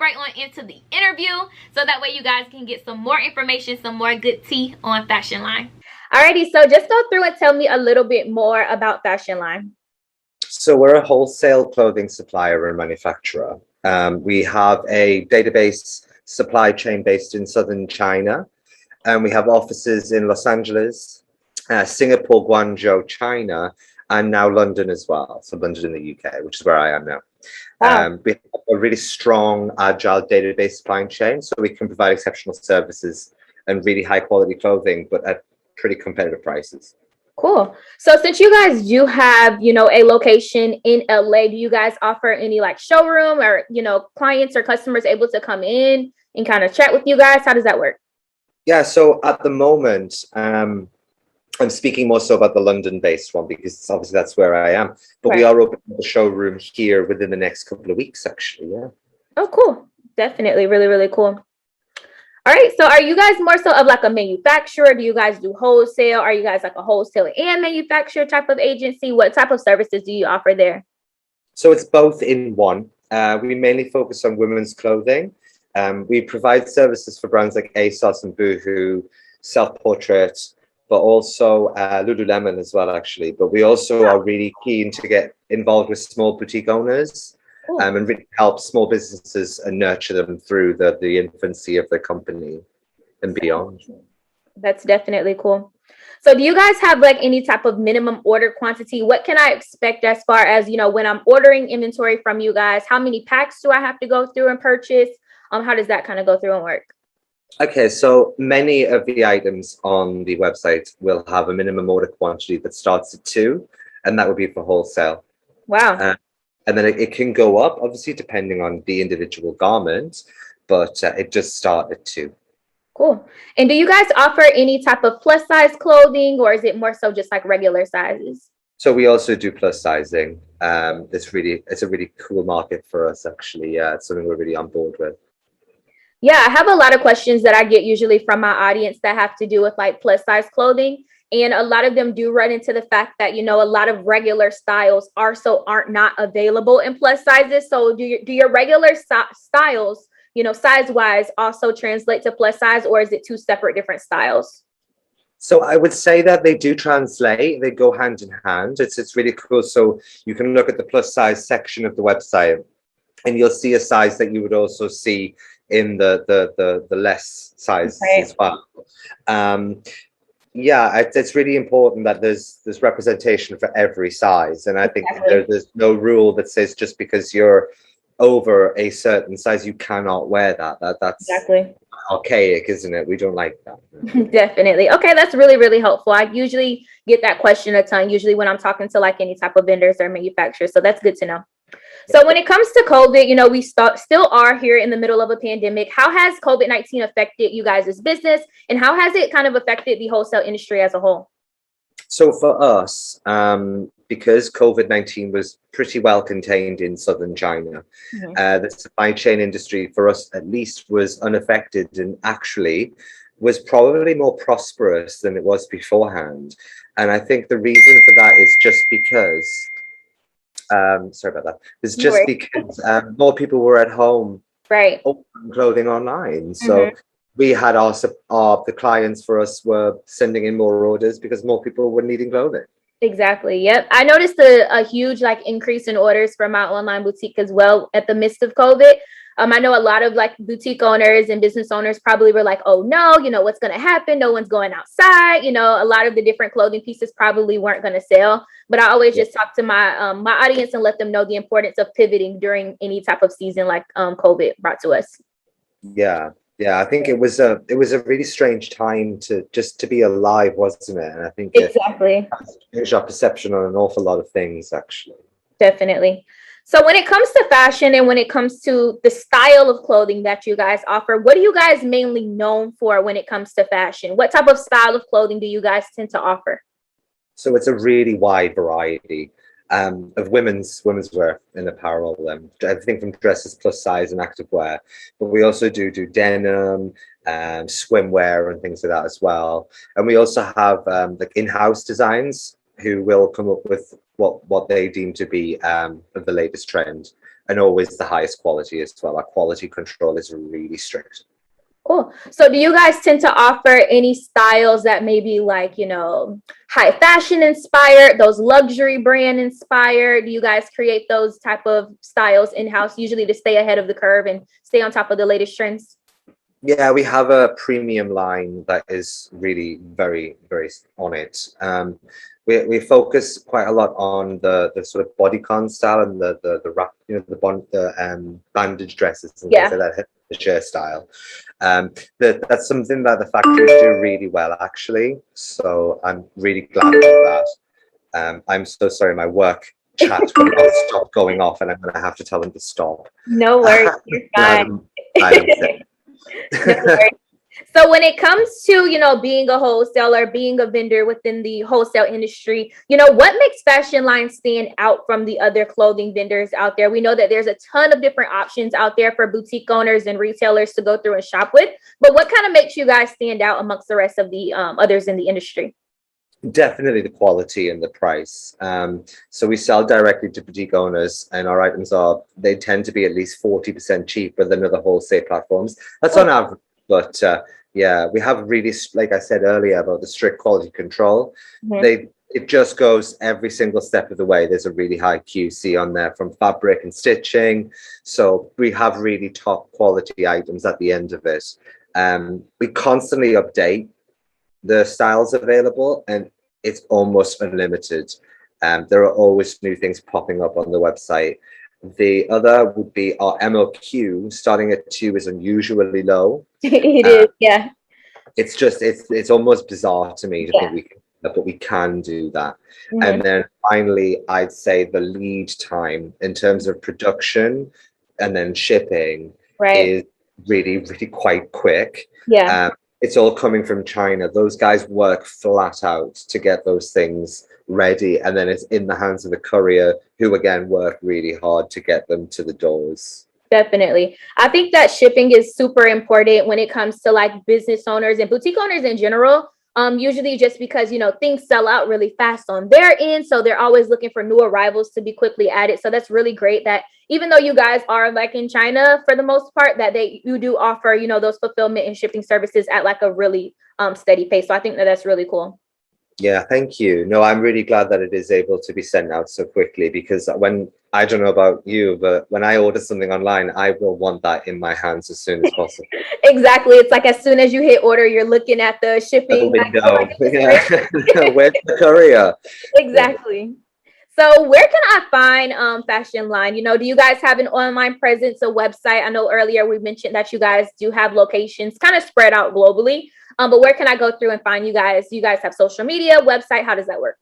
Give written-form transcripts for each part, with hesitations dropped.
right on into the interview so that way you guys can get some more information, some more good tea on FASHIONLINE. Alrighty, so just go through and tell me a little bit more about FASHIONLINE. So we're a wholesale clothing supplier and manufacturer. We have a database supply chain based in southern China, and we have offices in Los Angeles, Singapore, Guangzhou, China, and now London as well. So London in the UK, which is where I am now. Wow. We have a really strong, agile database supply chain, so we can provide exceptional services and really high quality clothing, but at pretty competitive prices. Cool. So since you guys do have, a location in LA, do you guys offer any like showroom or, clients or customers able to come in and kind of chat with you guys? How does that work? Yeah, so at the moment, I'm speaking more so about the London-based one because obviously that's where I am. But right. We are opening the showroom here within the next couple of weeks, actually. Yeah. Oh, cool. Definitely. Really, really cool. All right. So are you guys more so of like a manufacturer? Do you guys do wholesale? Are you guys like a wholesaler and manufacturer type of agency? What type of services do you offer there? So it's both in one. We mainly focus on women's clothing. We provide services for brands like ASOS and Boohoo, Self-Portrait, but also Lululemon as well, actually. But we also are really keen to get involved with small boutique owners and really help small businesses and nurture them through the infancy of their company and beyond. That's definitely cool. So do you guys have like any type of minimum order quantity? What can I expect as far as, when I'm ordering inventory from you guys? How many packs do I have to go through and purchase? How does that kind of go through and work? Okay, so many of the items on the website will have a minimum order quantity that starts at 2, and that would be for wholesale. Wow. And then it can go up, obviously, depending on the individual garment, but it just starts at 2. Cool. And do you guys offer any type of plus size clothing, or is it more so just like regular sizes? So we also do plus sizing. It's a really cool market for us, actually. Yeah, it's something we're really on board with. Yeah, I have a lot of questions that I get usually from my audience that have to do with like plus size clothing. And a lot of them do run into the fact that, a lot of regular styles aren't not available in plus sizes. So do your regular styles, size wise also translate to plus size, or is it 2 separate different styles? So I would say that they do translate. They go hand in hand. It's really cool. So you can look at the plus size section of the website and you'll see a size that you would also see in the less size as well. Yeah, it's really important that there's representation for every size, and I think there's no rule that says just because you're over a certain size you cannot wear that. That's exactly archaic, isn't it? We don't like that. Definitely. Okay, that's really, really helpful. I usually get that question a ton, usually when I'm talking to like any type of vendors or manufacturers, so that's good to know. So when it comes to COVID, we still are here in the middle of a pandemic. How has COVID-19 affected you guys' business, and how has it kind of affected the wholesale industry as a whole? So for us, because COVID-19 was pretty well contained in southern China, the supply chain industry for us at least was unaffected and actually was probably more prosperous than it was beforehand. And I think the reason for that is just because sorry about that. It's just because more people were at home, right, clothing online. So we had the clients for us were sending in more orders because more people were needing clothing. Exactly. Yep. I noticed a huge increase in orders from my online boutique as well at the midst of COVID. I know a lot of boutique owners and business owners probably were like, oh no, what's going to happen? No one's going outside. A lot of the different clothing pieces probably weren't going to sell. But I always just talk to my my audience and let them know the importance of pivoting during any type of season like COVID brought to us. Yeah. Yeah, I think it was a really strange time to be alive, wasn't it? And I think exactly it changed our perception on an awful lot of things, actually. Definitely. So when it comes to fashion and when it comes to the style of clothing that you guys offer, what are you guys mainly known for when it comes to fashion? What type of style of clothing do you guys tend to offer? So it's a really wide variety of women's wear and apparel, everything from dresses, plus size, and active wear. But we also do denim, swimwear, and things like that as well. And we also have in-house designs who will come up with what they deem to be of the latest trend. and always the highest quality as well. Our quality control is really strict. Cool. So do you guys tend to offer any styles that maybe like, you know, high fashion inspired, those luxury brand inspired? Do you guys create those type of styles in-house, usually to stay ahead of the curve and stay on top of the latest trends? Yeah, we have a premium line that is really very, very on it. We focus quite a lot on the sort of bodycon style and the wrap, you know, the bandage dresses and things like that, the shirt style. That's something that the factories do really well, actually. So I'm really glad about that. I'm so sorry, my work chat will not stop going off, and I'm going to have to tell them to stop. No worries, you're fine. No worries. So when it comes to, you know, being a wholesaler, being a vendor within the wholesale industry, you know, what makes FASHIONLINE stand out from the other clothing vendors out there? We know that there's a ton of different options out there for boutique owners and retailers to go through and shop with. But what kind of makes you guys stand out amongst the rest of the others in the industry? Definitely the quality and the price. So we sell directly to boutique owners, and our items they tend to be at least 40% cheaper than other wholesale platforms. That's on average. But yeah, we have really, like I said earlier about the strict quality control. It just goes every single step of the way. There's a really high QC on there from fabric and stitching. So we have really top quality items at the end of it. We constantly update the styles available, and it's almost unlimited. There are always new things popping up on the website. The other would be our MOQ starting at 2 is unusually low. It is, yeah. It's just it's almost bizarre to me to think we can, but we can do that. And then finally, I'd say the lead time in terms of production and then shipping is really, really quite quick. Yeah. It's all coming from China. Those guys work flat out to get those things ready, and then it's in the hands of the courier, who again work really hard to get them to the doors. Definitely. I think that shipping is super important when it comes to like business owners and boutique owners in general. Usually just because, you know, things sell out really fast on their end. So they're always looking for new arrivals to be quickly added. So that's really great that even though you guys are like in China for the most part, that you do offer, you know, those fulfillment and shipping services at like a really steady pace. So I think that that's really cool. Yeah, thank you. No, I'm really glad that it is able to be sent out so quickly, because when, I don't know about you, but when I order something online, I will want that in my hands as soon as possible. Exactly. It's like as soon as you hit order, you're looking at the shipping window. Where's the courier? Exactly. So where can I find FASHIONLINE? You know, do you guys have an online presence, a website? I know earlier we mentioned that you guys do have locations kind of spread out globally. But where can I go through and find you guys? Do you guys have social media, website? How does that work?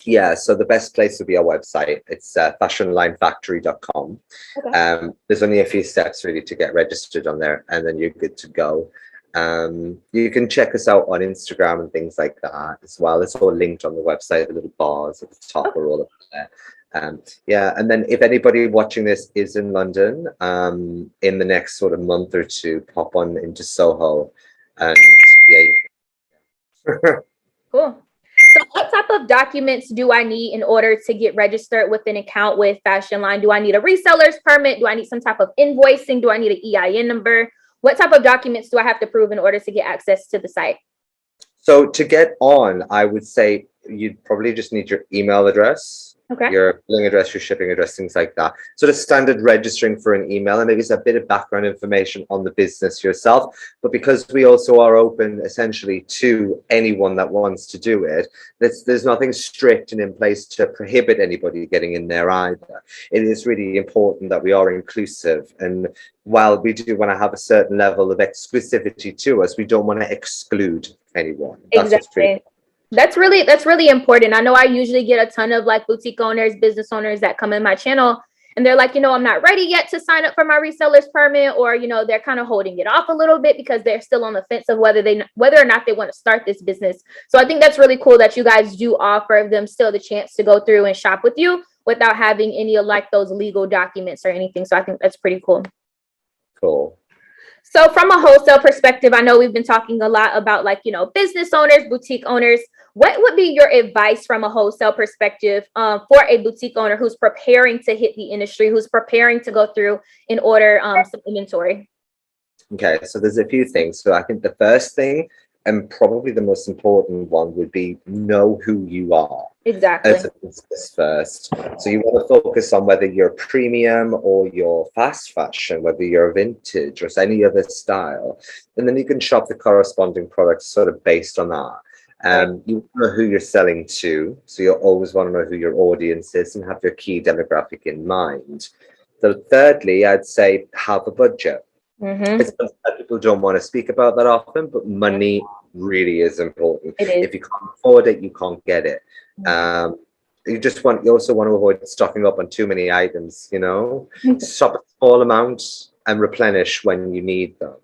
Yeah, so the best place would be our website. It's fashionlinefactory.com. Okay. There's only a few steps really to get registered on there, and then you're good to go. You can check us out on Instagram and things like that as well. It's all linked on the website. The little bars at the top are all up there. Yeah, and then if anybody watching this is in London, in the next sort of month or two, pop on into Soho, and yeah. Cool. So what type of documents do I need in order to get registered with an account with FASHIONLINE? Do I need a reseller's permit? Do I need some type of invoicing? Do I need an EIN number? What type of documents do I have to prove in order to get access to the site? So to get on, I would say you'd probably just need your email address, your billing address, your shipping address, things like that. Sort of standard registering for an email, and maybe it's a bit of background information on the business yourself. But because we also are open essentially to anyone that wants to do it, there's nothing strict and in place to prohibit anybody getting in there either. It is really important that we are inclusive, and while we do want to have a certain level of exclusivity to us, we don't want to exclude anyone. Exactly. That's really important. I know I usually get a ton of like boutique owners, business owners that come in my channel and they're like, you know, I'm not ready yet to sign up for my reseller's permit, or, you know, they're kind of holding it off a little bit because they're still on the fence of whether or not they want to start this business. So I think that's really cool that you guys do offer them still the chance to go through and shop with you without having any of like those legal documents or anything. So I think that's pretty cool. Cool. So from a wholesale perspective, I know we've been talking a lot about like, you know, business owners, boutique owners. What would be your advice from a wholesale perspective for a boutique owner who's preparing to hit the industry, who's preparing to go through and order some inventory? Okay, so there's a few things. So I think the first thing, and probably the most important one, would be know who you are. Exactly. As a business first. So you want to focus on whether you're premium or you're fast fashion, whether you're vintage or any other style. And then you can shop the corresponding products sort of based on that. You know who you're selling to. So you always want to know who your audience is and have your key demographic in mind. So thirdly, I'd say have a budget. It's something that people don't want to speak about that often, but money really is important. If you can't afford it, you can't get it. You also want to avoid stocking up on too many items, you know. Shop a small amount and replenish when you need them.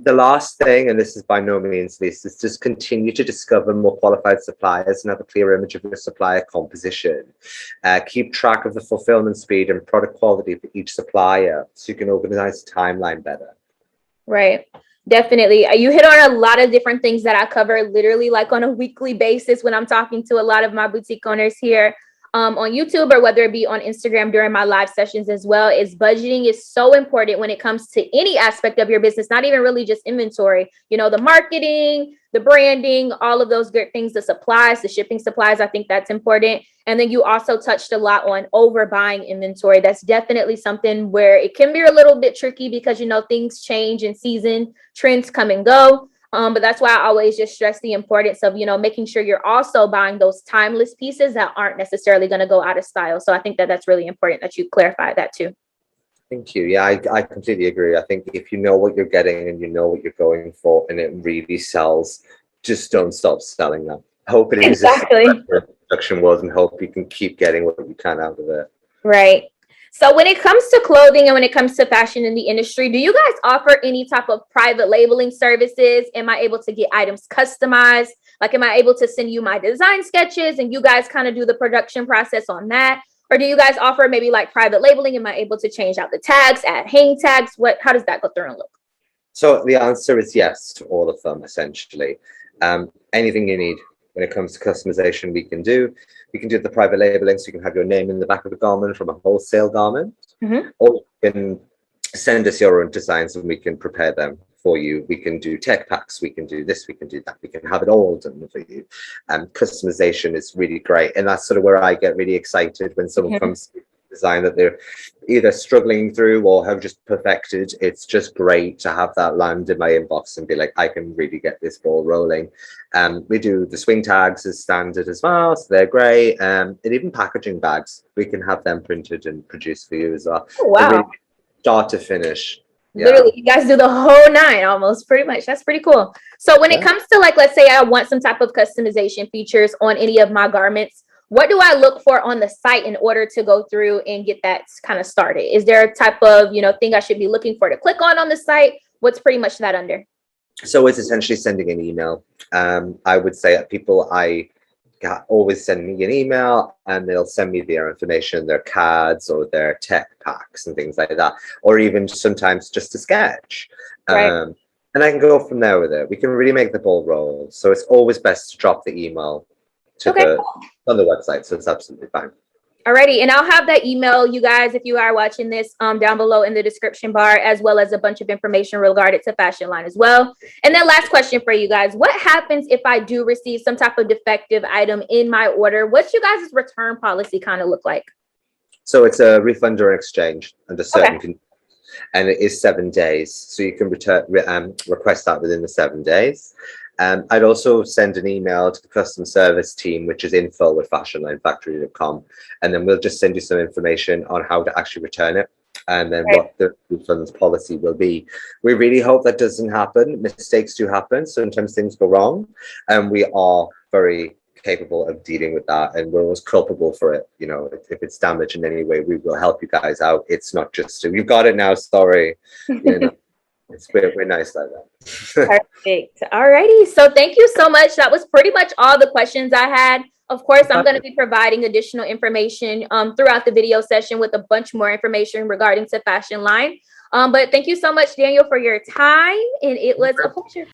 The last thing, and this is by no means least, is just continue to discover more qualified suppliers and have a clear image of your supplier composition. Keep track of the fulfillment speed and product quality for each supplier so you can organize the timeline better. Right. Definitely. You hit on a lot of different things that I cover literally like on a weekly basis when I'm talking to a lot of my boutique owners here on YouTube, or whether it be on Instagram during my live sessions as well. Is budgeting is so important when it comes to any aspect of your business, not even really just inventory, you know, the marketing, the branding, all of those good things, the supplies, the shipping supplies. I think that's important. And then you also touched a lot on overbuying inventory. That's definitely something where it can be a little bit tricky because, you know, things change in season, trends come and go. But that's why I always just stress the importance of, you know, making sure you're also buying those timeless pieces that aren't necessarily going to go out of style. So I think that that's really important that you clarify that too. Thank you. Yeah, I completely agree. I think if you know what you're getting and you know what you're going for and it really sells, just don't stop selling them. Hope it Exactly. exists in the production world and hope you can keep getting what you can out of it. Right. So when it comes to clothing and when it comes to fashion in the industry, do you guys offer any type of private labeling services? Am I able to get items customized? Like, am I able to send you my design sketches and you guys kind of do the production process on that? Or do you guys offer maybe like private labeling? Am I able to change out the tags, add hang tags? How does that go through and look? So the answer is yes to all of them, essentially. Anything you need when it comes to customization, we can do. We can do the private labeling, so you can have your name in the back of the garment from a wholesale garment, or you can send us your own designs and we can prepare them for you. We can do tech packs, we can do this, we can do that, we can have it all done for you. Customization is really great, and that's sort of where I get really excited when someone comes to design that they're either struggling through or have just perfected. It's just great to have that land in my inbox and be like, I can really get this ball rolling. We do the swing tags as standard as well, so they're great. And even packaging bags, we can have them printed and produced for you as well. Oh, wow. Really start to finish. Literally, you guys do the whole nine almost, pretty much. That's pretty cool. So when it comes to, like, let's say I want some type of customization features on any of my garments, what do I look for on the site in order to go through and get that kind of started? Is there a type of, you know, thing I should be looking for to click on the site? What's pretty much that under? So it's essentially sending an email. I would say that people always send me an email and they'll send me their information, their cards or their tech packs and things like that, or even sometimes just a sketch. And I can go from there with it. We can really make the ball roll. So it's always best to drop the email to on the website. So it's absolutely fine. Alrighty, and I'll have that email, you guys, if you are watching this, down below in the description bar, as well as a bunch of information regarding to FASHIONLINE as well. And then last question for you guys: what happens if I do receive some type of defective item in my order? What's you guys' return policy kind of look like? So it's a refund or exchange under certain conditions, and it is 7 days. So you can request that within the 7 days. I'd also send an email to the customer service team, which is info@fashionlinefactory.com, and then we'll just send you some information on how to actually return it and then what the refunds policy will be. We really hope that doesn't happen. Mistakes do happen. Sometimes things go wrong, and we are very capable of dealing with that, and we're always culpable for it. You know, if it's damaged in any way, we will help you guys out. It's not just you've got it now, sorry. You know. We're nice like that. Perfect. All righty. So thank you so much. That was pretty much all the questions I had. Of course, I'm going to be providing additional information throughout the video session with a bunch more information regarding to FASHIONLINE. But thank you so much, Daniel, for your time. And it was a pleasure.